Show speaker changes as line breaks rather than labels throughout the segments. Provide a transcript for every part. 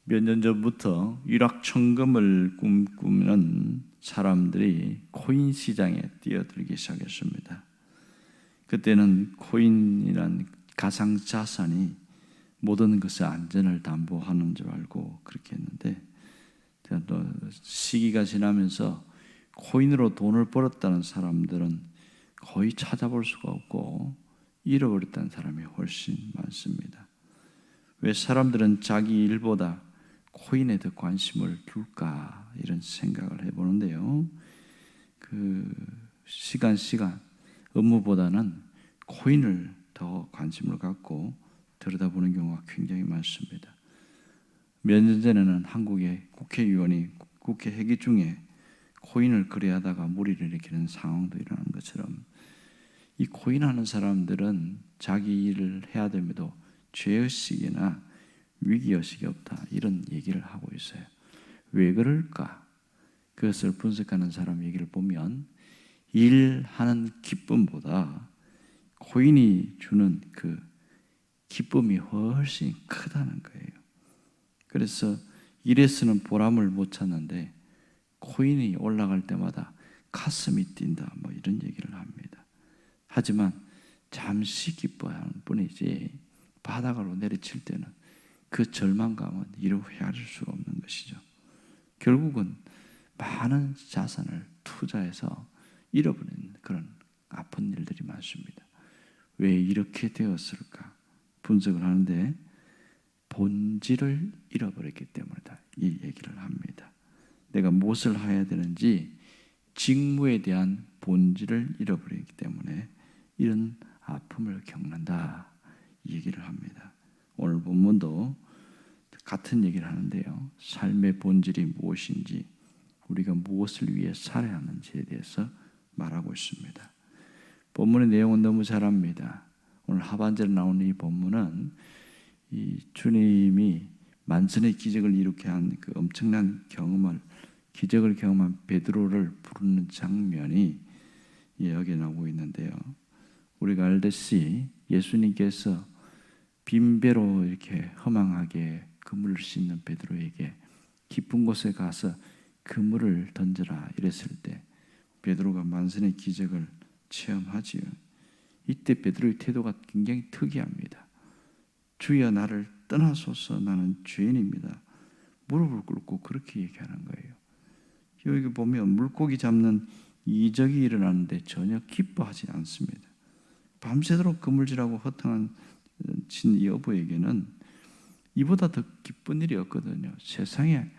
몇 년 전부터 일확천금을 꿈꾸는 사람들이 코인 시장에 뛰어들기 시작했습니다. 그때는 코인이란 가상 자산이 모든 것의 안전을 담보하는 줄 알고 그렇게 했는데, 또 시기가 지나면서 코인으로 돈을 벌었다는 사람들은 거의 찾아볼 수가 없고 잃어버렸다는 사람이 훨씬 많습니다. 왜 사람들은 자기 일보다 코인에 더 관심을 둘까, 이런 생각을 해보는데요. 시간 업무보다는 코인을 더 관심을 갖고 들여다보는 경우가 굉장히 많습니다. 몇 년 전에는 한국의 국회의원이 국회 회기 중에 코인을 거래하다가 무리를 일으키는 상황도 일어난 것처럼, 이 코인하는 사람들은 자기 일을 해야 됨에도 죄의식이나 위기의식이 없다, 이런 얘기를 하고 있어요. 왜 그럴까? 그것을 분석하는 사람 얘기를 보면 일하는 기쁨보다 코인이 주는 그 기쁨이 훨씬 크다는 거예요. 그래서 일에서는 보람을 못 찾는데 코인이 올라갈 때마다 가슴이 뛴다, 뭐 이런 얘기를 합니다. 하지만 잠시 기뻐하는 뿐이지 바닥으로 내리칠 때는 그 절망감은 이루 헤아릴 수가 없는 것이죠. 결국은 많은 자산을 투자해서 잃어버리는 그런 아픈 일들이 많습니다. 왜 이렇게 되었을까? 분석을 하는데 본질을 잃어버렸기 때문이다, 이 얘기를 합니다. 내가 무엇을 해야 되는지 직무에 대한 본질을 잃어버리기 때문에 이런 아픔을 겪는다, 이 얘기를 합니다. 오늘 본문도 같은 얘기를 하는데요. 삶의 본질이 무엇인지, 우리가 무엇을 위해 살아야 하는지에 대해서 말하고 있습니다. 본문의 내용은 너무 잘 압니다. 오늘 하반절에 나오는 이 본문은 이 주님이 만선의 기적을 일으켜 한 그 엄청난 기적을 경험한 베드로를 부르는 장면이 여기에 나오고 있는데요. 우리가 알듯이 예수님께서 빈배로 이렇게 허망하게 그물을 씻는 베드로에게 깊은 곳에 가서 그물을 던져라 이랬을 때 베드로가 만선의 기적을 체험하지요. 이때 베드로의 태도가 굉장히 특이합니다. 주여 나를 떠나소서, 나는 죄인입니다. 무릎을 꿇고 그렇게 얘기하는 거예요. 여기 보면 물고기 잡는 이적이 일어나는데 전혀 기뻐하지 않습니다. 밤새도록 그물질하고 허탕한 친 여보에게는 이보다 더 기쁜 일이 없거든요. 세상에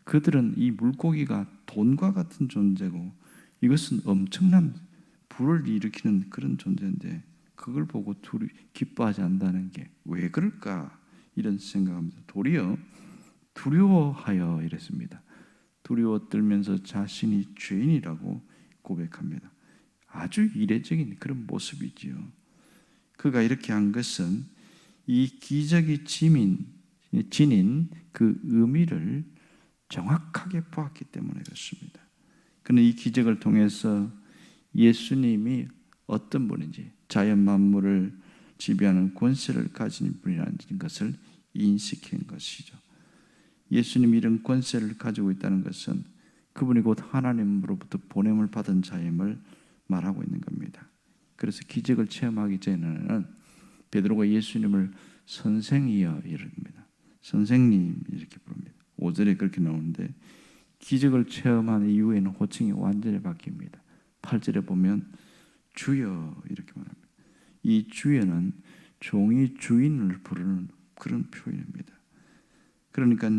그들은 이 물고기가 돈과 같은 존재고 이것은 엄청난 불을 일으키는 그런 존재인데 그걸 보고 둘이 기뻐하지 않는다는 게 왜 그럴까, 이런 생각합니다. 도리어 두려워하여 이랬습니다. 두려워 떨면서 자신이 죄인이라고 고백합니다. 아주 이례적인 그런 모습이지요. 그가 이렇게 한 것은 이 기적이 지닌 그 의미를 정확하게 보았기 때문에 그렇습니다. 그는 이 기적을 통해서 예수님이 어떤 분인지, 자연 만물을 지배하는 권세를 가진 분이라는 것을 인식한 것이죠. 예수님이 이런 권세를 가지고 있다는 것은 그분이 곧 하나님으로부터 보냄을 받은 자임을 말하고 있는 겁니다. 그래서 기적을 체험하기 전에는 베드로가 예수님을 선생이여 이럽니다. 선생님 이렇게 부릅니다. 5절에 그렇게 나오는데 기적을 체험한 이후에는 호칭이 완전히 바뀝니다. 8절에 보면 주여 이렇게 말합니다. 이 주여는 종이 주인을 부르는 그런 표현입니다. 그러니까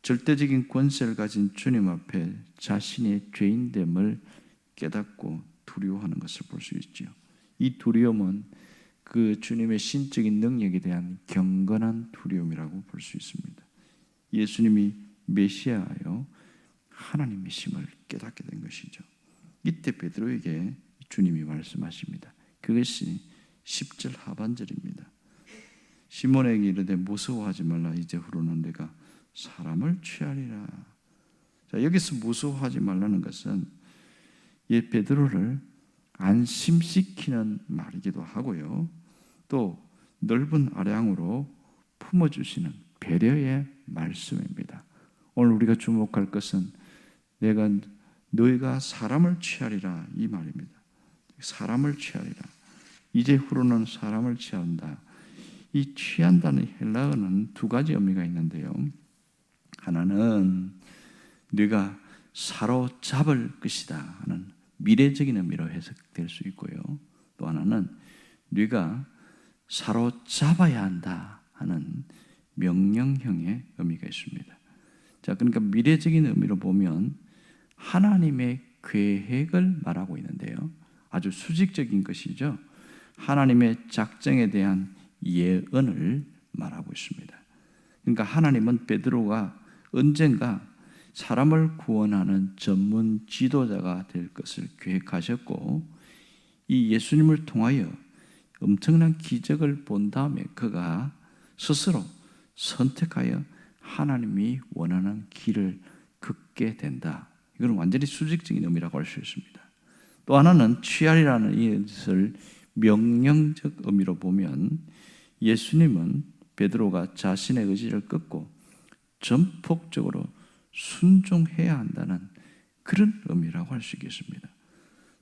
절대적인 권세를 가진 주님 앞에 자신의 죄인됨을 깨닫고 두려워하는 것을 볼 수 있죠. 이 두려움은 그 주님의 신적인 능력에 대한 경건한 두려움이라고 볼 수 있습니다. 예수님이 메시아요 하나님이심을 깨닫게 된 것이죠. 이때 베드로에게 주님이 말씀하십니다. 그것이 10절 하반절입니다. 시몬에게 이르되 무서워하지 말라, 이제후로는 내가 사람을 취하리라. 자, 여기서 무서워하지 말라는 것은 베드로를 안심시키는 말이기도 하고요. 또 넓은 아량으로 품어주시는 배려의 말씀입니다. 오늘 우리가 주목할 것은 너희가 사람을 취하리라 이 말입니다. 사람을 취하리라. 이제후로는 사람을 취한다. 이 취한다는 헬라어는 두 가지 의미가 있는데요. 하나는 네가 사로잡을 것이다 하는 미래적인 의미로 해석될 수 있고요. 또 하나는 네가 사로잡아야 한다 하는 명령형의 의미가 있습니다. 자, 그러니까 미래적인 의미로 보면 하나님의 계획을 말하고 있는데요. 아주 수직적인 것이죠. 하나님의 작정에 대한 예언을 말하고 있습니다. 그러니까 하나님은 베드로가 언젠가 사람을 구원하는 전문 지도자가 될 것을 계획하셨고, 이 예수님을 통하여 엄청난 기적을 본 다음에 그가 스스로 선택하여 하나님이 원하는 길을 걷게 된다. 이건 완전히 수직적인 의미라고 할 수 있습니다. 또 하나는 취하리라는 이것을 명령적 의미로 보면 예수님은 베드로가 자신의 의지를 꺾고 전폭적으로 순종해야 한다는 그런 의미라고 할 수 있겠습니다.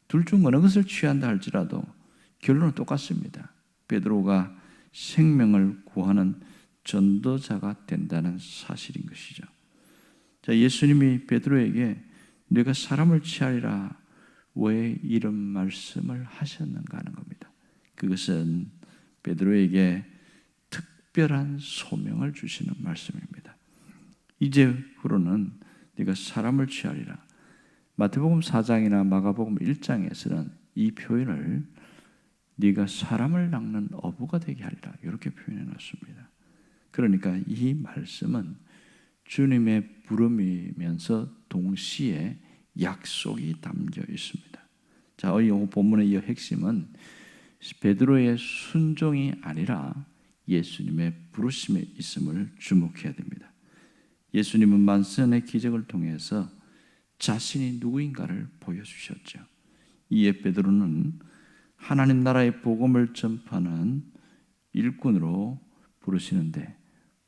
둘 중 어느 것을 취한다 할지라도 결론은 똑같습니다. 베드로가 생명을 구하는 전도자가 된다는 사실인 것이죠. 자, 예수님이 베드로에게 네가 사람을 취하리라 왜 이런 말씀을 하셨는가 하는 겁니다. 그것은 베드로에게 특별한 소명을 주시는 말씀입니다. 이제후로는 네가 사람을 취하리라. 마태복음 4장이나 마가복음 1장에서는 이 표현을 네가 사람을 낚는 어부가 되게 하리라 이렇게 표현해 놨습니다. 그러니까 이 말씀은 주님의 부름이면서 동시에 약속이 담겨 있습니다. 자, 이 본문의 이 핵심은 베드로의 순종이 아니라 예수님의 부르심에 있음을 주목해야 됩니다. 예수님은 만선의 기적을 통해서 자신이 누구인가를 보여주셨죠. 이에 베드로는 하나님 나라의 복음을 전파하는 일꾼으로 부르시는데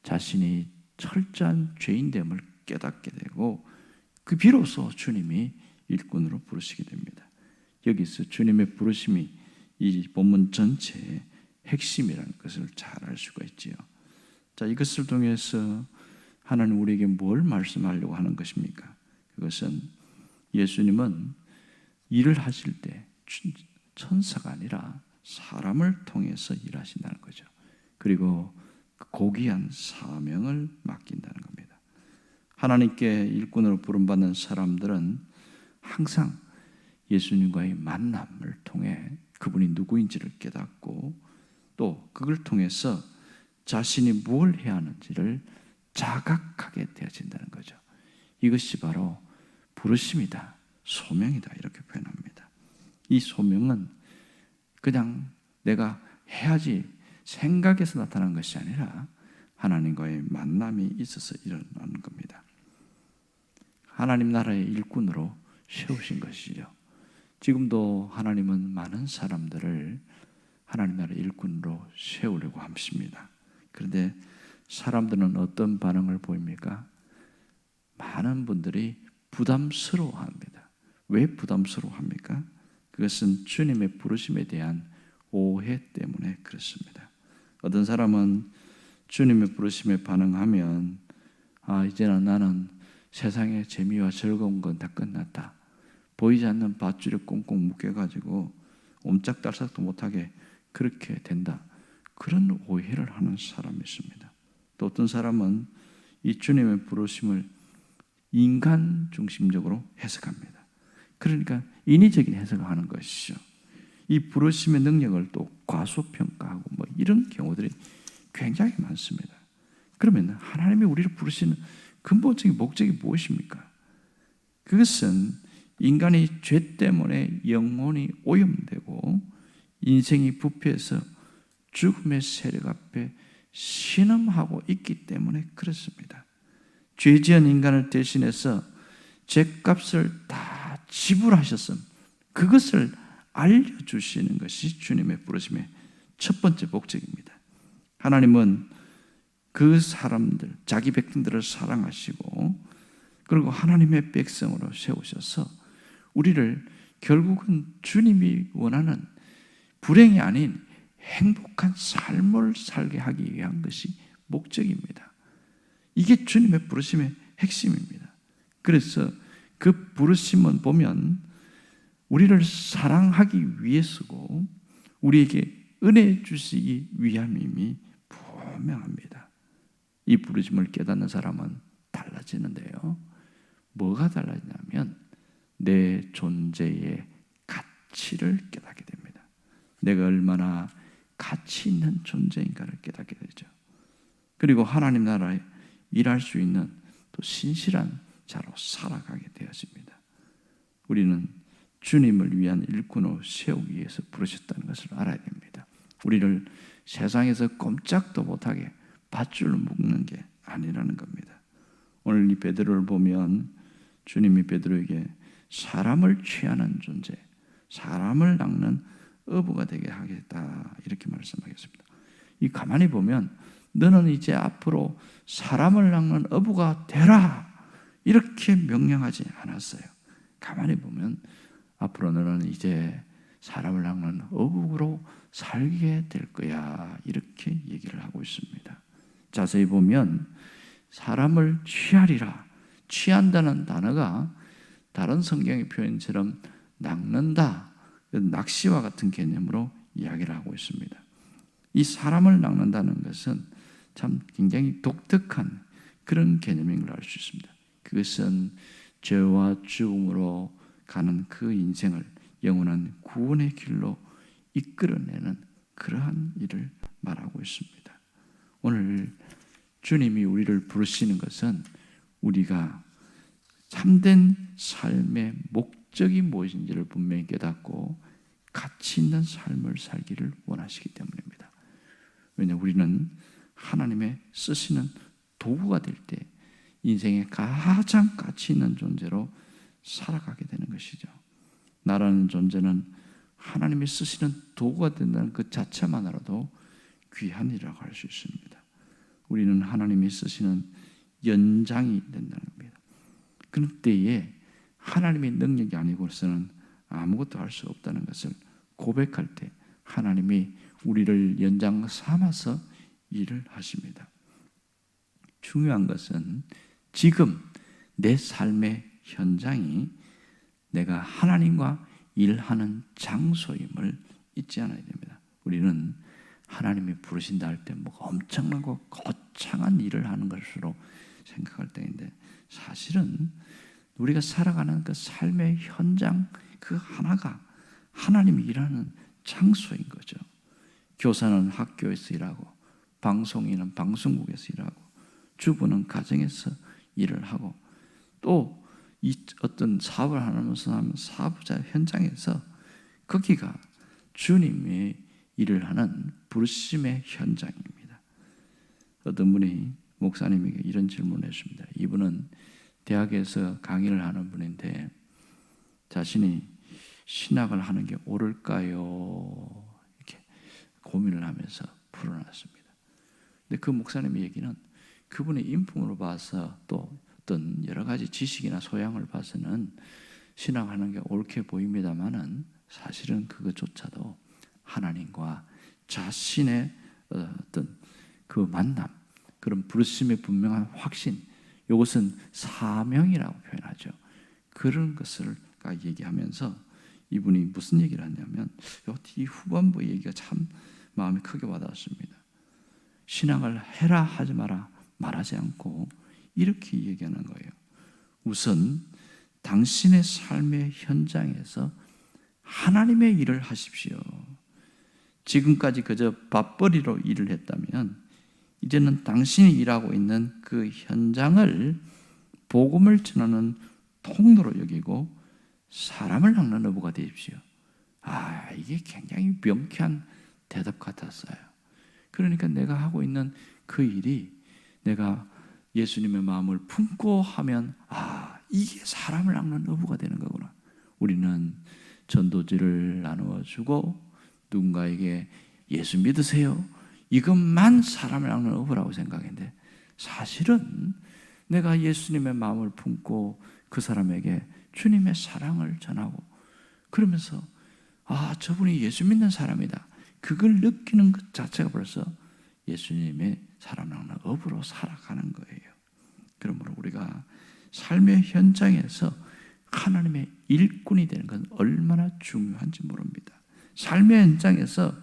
자신이 철저한 죄인됨을 깨닫게 되고 그 비로소 주님이 일꾼으로 부르시게 됩니다. 여기서 주님의 부르심이 이 본문 전체의 핵심이라는 것을 잘 알 수가 있지요. 자, 이것을 통해서 하나님 우리에게 뭘 말씀하려고 하는 것입니까? 그것은 예수님은 일을 하실 때 천사가 아니라 사람을 통해서 일하신다는 거죠. 그리고 고귀한 사명을 맡긴다는 겁니다. 하나님께 일꾼으로 부름받는 사람들은 항상 예수님과의 만남을 통해 그분이 누구인지를 깨닫고 또 그걸 통해서 자신이 뭘 해야 하는지를 자각하게 되어진다는 거죠. 이것이 바로 부르심이다, 소명이다 이렇게 표현합니다. 이 소명은 그냥 내가 해야지 생각에서 나타난 것이 아니라 하나님과의 만남이 있어서 일어나는 겁니다. 하나님 나라의 일꾼으로 세우신 것이죠. 지금도 하나님은 많은 사람들을 하나님 나라의 일꾼으로 세우려고 하십니다. 그런데 사람들은 어떤 반응을 보입니까? 많은 분들이 부담스러워합니다. 왜 부담스러워합니까? 그것은 주님의 부르심에 대한 오해 때문에 그렇습니다. 어떤 사람은 주님의 부르심에 반응하면 이제는 나는 세상의 재미와 즐거운 건 다 끝났다. 보이지 않는 밧줄에 꽁꽁 묶여가지고 옴짝달싹도 못하게 그렇게 된다. 그런 오해를 하는 사람이 있습니다. 또 어떤 사람은 이 주님의 부르심을 인간 중심적으로 해석합니다. 그러니까 인위적인 해석을 하는 것이죠. 이 부르심의 능력을 또 과소평가하고 이런 경우들이 굉장히 많습니다. 그러면 하나님이 우리를 부르시는 근본적인 목적이 무엇입니까? 그것은 인간이 죄 때문에 영혼이 오염되고 인생이 부패해서 죽음의 세력 앞에 신음하고 있기 때문에 그렇습니다. 죄지은 인간을 대신해서 죄값을 다 지불하셨음, 그것을 알려주시는 것이 주님의 부르심의 첫 번째 목적입니다. 하나님은 그 사람들, 자기 백성들을 사랑하시고 그리고 하나님의 백성으로 세우셔서 우리를 결국은 주님이 원하는 불행이 아닌 행복한 삶을 살게 하기 위한 것이 목적입니다. 이게 주님의 부르심의 핵심입니다. 그래서 그 부르심은 보면 우리를 사랑하기 위해서고 우리에게 은혜 주시기 위함임이 분명합니다. 이 부르심을 깨닫는 사람은 달라지는데요. 뭐가 달라지냐면 내 존재의 가치를 깨닫게 됩니다. 내가 얼마나 가치 있는 존재인가를 깨닫게 되죠. 그리고 하나님 나라에 일할 수 있는 또 신실한 자로 살아가게 되었습니다. 우리는 주님을 위한 일꾼으로 세우기 위해서 부르셨다는 것을 알아야 됩니다. 우리를 세상에서 꼼짝도 못하게 밧줄로 묶는 게 아니라는 겁니다. 오늘 이 베드로를 보면 주님이 베드로에게 사람을 취하는 존재, 사람을 낚는 어부가 되게 하겠다 이렇게 말씀하겠습니다. 이 가만히 보면 너는 이제 앞으로 사람을 낚는 어부가 되라 이렇게 명령하지 않았어요. 가만히 보면 앞으로 너는 이제 사람을 낚는 어부로 살게 될 거야 이렇게 얘기를 하고 있습니다. 자세히 보면 사람을 취하리라, 취한다는 단어가 다른 성경의 표현처럼 낚는다, 낚시와 같은 개념으로 이야기를 하고 있습니다. 이 사람을 낚는다는 것은 참 굉장히 독특한 그런 개념인 걸 알 수 있습니다. 그것은 죄와 죽음으로 가는 그 인생을 영원한 구원의 길로 이끌어내는 그러한 일을 말하고 있습니다. 오늘 주님이 우리를 부르시는 것은 우리가 참된 삶의 목적이 무엇인지를 분명히 깨닫고 가치 있는 삶을 살기를 원하시기 때문입니다. 왜냐하면 우리는 하나님의 쓰시는 도구가 될 때 인생의 가장 가치 있는 존재로 살아가게 되는 것이죠. 나라는 존재는 하나님이 쓰시는 도구가 된다는 그 자체만으로도 귀한 일이라고 할 수 있습니다. 우리는 하나님이 쓰시는 연장이 된다는 겁니다. 그런 때에 하나님의 능력이 아니고서는 아무것도 할 수 없다는 것을 고백할 때 하나님이 우리를 연장 삼아서 일을 하십니다. 중요한 것은 지금 내 삶의 현장이 내가 하나님과 일하는 장소임을 잊지 않아야 됩니다. 우리는 하나님이 부르신다 할 때 뭐가 엄청나고 거창한 일을 하는 것으로 생각할 때인데 사실은 우리가 살아가는 그 삶의 현장 그 하나가 하나님이 일하는 장소인 거죠. 교사는 학교에서 일하고 방송인은 방송국에서 일하고 주부는 가정에서 일을 하고 또 이 어떤 사업을 하면서 하는 사업자 현장에서 거기가 주님의 일을 하는 부르심의 현장입니다. 어떤 분이 목사님에게 이런 질문을 했습니다. 이분은 대학에서 강의를 하는 분인데 자신이 신학을 하는 게 옳을까요? 이렇게 고민을 하면서 풀어놨습니다. 근데 그 목사님의 얘기는 그분의 인품으로 봐서 또 어떤 여러 가지 지식이나 소양을 봐서는 신앙하는 게 옳게 보입니다만은 사실은 그것조차도 하나님과 자신의 어떤 그 만남, 그런 부르심의 분명한 확신, 이것은 사명이라고 표현하죠. 그런 것을 얘기하면서 이분이 무슨 얘기를 하냐면 이 후반부 얘기가 참 마음에 크게 와닿았습니다. 신앙을 해라 하지 마라 말하지 않고 이렇게 얘기하는 거예요. 우선 당신의 삶의 현장에서 하나님의 일을 하십시오. 지금까지 그저 밥벌이로 일을 했다면 이제는 당신이 일하고 있는 그 현장을 복음을 전하는 통로로 여기고 사람을 낚는 어부가 되십시오. 이게 굉장히 명쾌한 대답 같았어요. 그러니까 내가 하고 있는 그 일이 내가 예수님의 마음을 품고 하면 이게 사람을 낚는 어부가 되는 거구나. 우리는 전도지를 나누어 주고 누군가에게 예수 믿으세요, 이것만 사람을 낚는 어부라고 생각했는데 사실은 내가 예수님의 마음을 품고 그 사람에게 주님의 사랑을 전하고 그러면서 저분이 예수 믿는 사람이다, 그걸 느끼는 것 자체가 벌써 예수님의 사람 낚는 어부로 살아가는 거예요. 그러므로 우리가 삶의 현장에서 하나님의 일꾼이 되는 건 얼마나 중요한지 모릅니다. 삶의 현장에서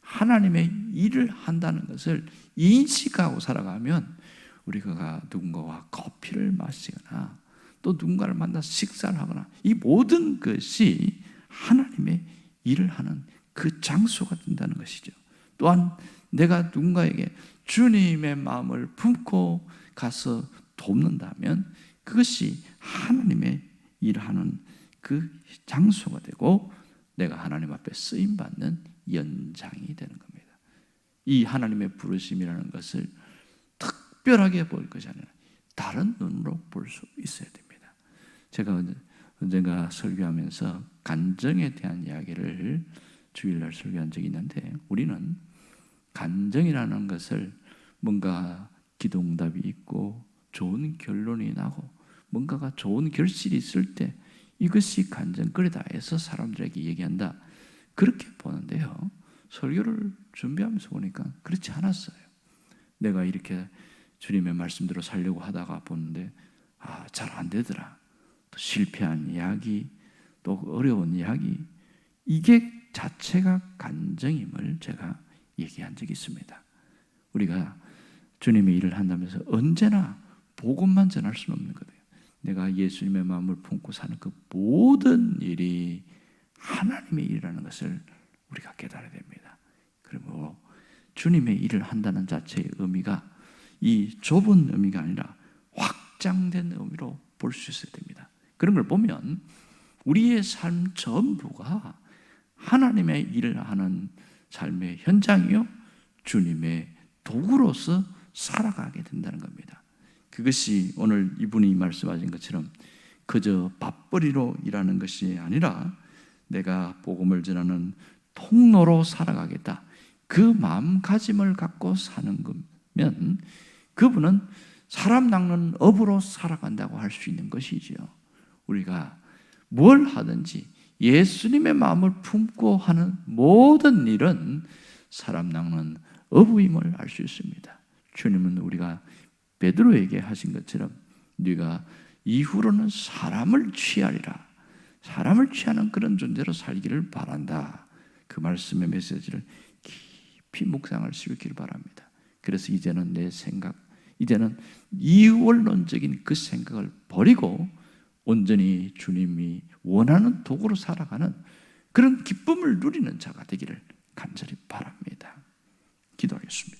하나님의 일을 한다는 것을 인식하고 살아가면 우리가 누군가와 커피를 마시거나 또 누군가를 만나서 식사를 하거나 이 모든 것이 하나님의 일을 하는 그 장소가 된다는 것이죠. 또한 내가 누군가에게 주님의 마음을 품고 가서 돕는다면 그것이 하나님의 일을 하는 그 장소가 되고 내가 하나님 앞에 쓰임받는 연장이 되는 겁니다. 이 하나님의 부르심이라는 것을 특별하게 볼 것이 아니라 다른 눈으로 볼 수 있어야 됩니다. 제가 언젠가 설교하면서 간정에 대한 이야기를 주일날 설교한 적이 있는데 우리는 간정이라는 것을 뭔가 기도응답이 있고 좋은 결론이 나고 뭔가가 좋은 결실이 있을 때 이것이 간정거리다 해서 사람들에게 얘기한다, 그렇게 보는데요, 설교를 준비하면서 보니까 그렇지 않았어요. 내가 이렇게 주님의 말씀대로 살려고 하다가 보는데 잘 안 되더라, 또 실패한 이야기, 또 어려운 이야기, 이게 자체가 간정임을 제가 얘기한 적이 있습니다. 우리가 주님의 일을 한다면서 언제나 복음만 전할 수는 없는 거예요. 내가 예수님의 마음을 품고 사는 그 모든 일이 하나님의 일이라는 것을 우리가 깨달아야 됩니다. 그리고 주님의 일을 한다는 자체의 의미가 이 좁은 의미가 아니라 확장된 의미로 볼 수 있어야 됩니다. 그런 걸 보면 우리의 삶 전부가 하나님의 일을 하는 삶의 현장이요, 주님의 도구로서 살아가게 된다는 겁니다. 그것이 오늘 이분이 말씀하신 것처럼 그저 밥벌이로 일하는 것이 아니라 내가 복음을 전하는 통로로 살아가겠다, 그 마음가짐을 갖고 사는 거면 그분은 사람 낚는 업으로 살아간다고 할 수 있는 것이지요. 우리가 뭘 하든지 예수님의 마음을 품고 하는 모든 일은 사람 낚는 어부임을 알 수 있습니다. 주님은 우리가 베드로에게 하신 것처럼 네가 이후로는 사람을 취하리라, 사람을 취하는 그런 존재로 살기를 바란다, 그 말씀의 메시지를 깊이 묵상할 수 있기를 바랍니다. 그래서 이제는 내 생각, 이제는 이원론적인 그 생각을 버리고 온전히 주님이 원하는 도구로 살아가는 그런 기쁨을 누리는 자가 되기를 간절히 바랍니다. 기도하겠습니다.